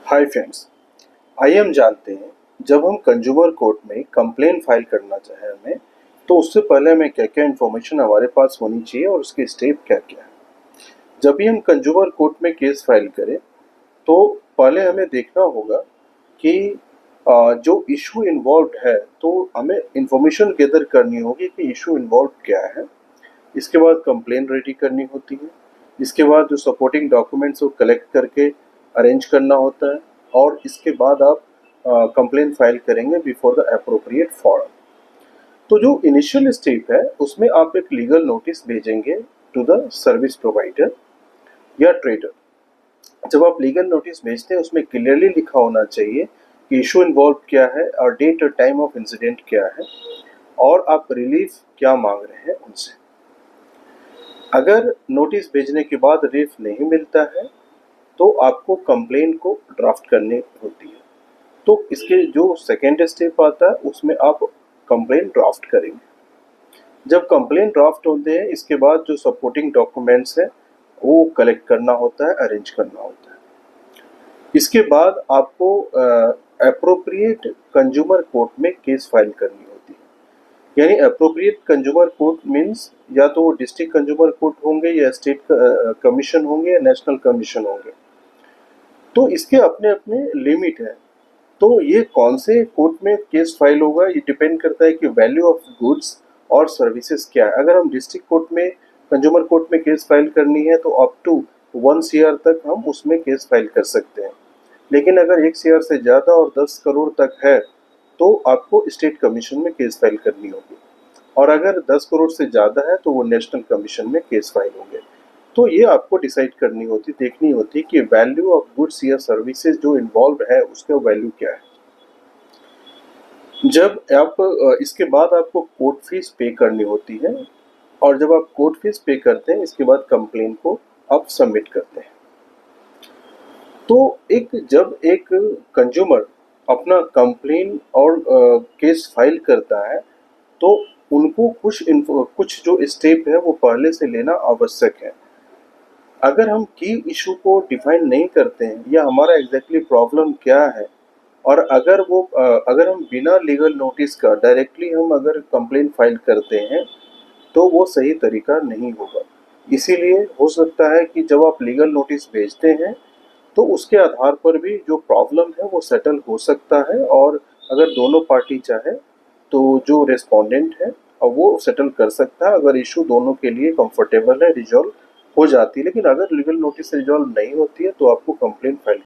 Hi friends, आइए हम जानते हैं जब हम कंज्यूमर कोर्ट में कंप्लेन फाइल करना चाहे हमें तो उससे पहले हमें क्या क्या इन्फॉर्मेशन हमारे पास होनी चाहिए और उसके स्टेप क्या क्या है। जब भी हम कंज्यूमर कोर्ट में केस फाइल करें तो पहले हमें देखना होगा कि जो इशू इन्वॉल्व है तो हमें इंफॉर्मेशन गैदर करनी होगी कि इशू इन्वॉल्व क्या है। इसके बाद कंप्लेन रेडी करनी होती है। इसके बाद जो सपोर्टिंग डॉक्यूमेंट्स वो कलेक्ट करके अरेंज करना होता है और इसके बाद आप कंप्लेन फाइल करेंगे बिफोर द अप्रोप्रिएट फॉरम। तो जो इनिशियल स्टेप है उसमें आप एक लीगल नोटिस भेजेंगे टू द सर्विस प्रोवाइडर या ट्रेडर। जब आप लीगल नोटिस भेजते हैं उसमें क्लियरली लिखा होना चाहिए कि इशू इन्वॉल्व क्या है और डेट और टाइम ऑफ इंसिडेंट क्या है और आप रिलीफ क्या मांग रहे हैं उनसे। अगर नोटिस भेजने के बाद रिलीफ नहीं मिलता है तो आपको कंप्लेन को ड्राफ्ट करनी होती है। तो इसके जो सेकेंड स्टेप आता है उसमें आप कंप्लेन ड्राफ्ट करेंगे। जब कंप्लेन ड्राफ्ट होते हैं इसके बाद जो सपोर्टिंग डॉक्यूमेंट्स हैं वो कलेक्ट करना होता है, अरेंज करना होता है। इसके बाद आपको अप्रोप्रिएट कंज्यूमर कोर्ट में केस फाइल करनी होती है। यानी अप्रोप्रिएट कंज्यूमर कोर्ट मीन्स या तो वो डिस्ट्रिक्ट कंज्यूमर कोर्ट होंगे या स्टेट कमीशन होंगे या नेशनल कमीशन होंगे। तो इसके अपने अपने लिमिट है। तो ये कौन से कोर्ट में केस फाइल होगा ये डिपेंड करता है कि वैल्यू ऑफ गुड्स और सर्विसेज क्या है। अगर हम डिस्ट्रिक्ट कोर्ट में कंज्यूमर कोर्ट में केस फाइल करनी है तो अप टू 1 CR तक हम उसमें केस फाइल कर सकते हैं। लेकिन अगर 1 CR से ज़्यादा और 10 करोड़ तक है तो आपको स्टेट कमीशन में केस फाइल करनी होगी और अगर 10 करोड़ से ज़्यादा है तो वो नेशनल कमीशन में केस फाइल होंगे। तो ये आपको डिसाइड करनी होती, देखनी होती कि वैल्यू ऑफ गुड्स या सर्विसेज जो इन्वॉल्व है उसका वैल्यू क्या है। जब आप इसके बाद आपको कोर्ट फीस पे करनी होती है और जब आप कोर्ट फीस पे करते हैं इसके बाद कंप्लेन को आप सबमिट करते हैं। तो जब एक कंज्यूमर अपना कंप्लेन और केस फाइल करता है तो उनको कुछ जो स्टेप है वो पहले से लेना आवश्यक है। अगर हम की इशू को डिफाइन नहीं करते हैं या हमारा एग्जैक्टली प्रॉब्लम क्या है और अगर हम बिना लीगल नोटिस का डायरेक्टली हम अगर कंप्लेन फाइल करते हैं तो वो सही तरीका नहीं होगा। इसीलिए हो सकता है कि जब आप लीगल नोटिस भेजते हैं तो उसके आधार पर भी जो प्रॉब्लम है वो सेटल हो सकता है और अगर दोनों पार्टी चाहे तो जो रेस्पोंडेंट है और वो सेटल कर सकता है अगर इशू दोनों के लिए कंफर्टेबल है, रिजॉल्व हो जाती है। लेकिन अगर लीगल नोटिस रिजॉल्व नहीं होती है तो आपको कंप्लेंट फाइल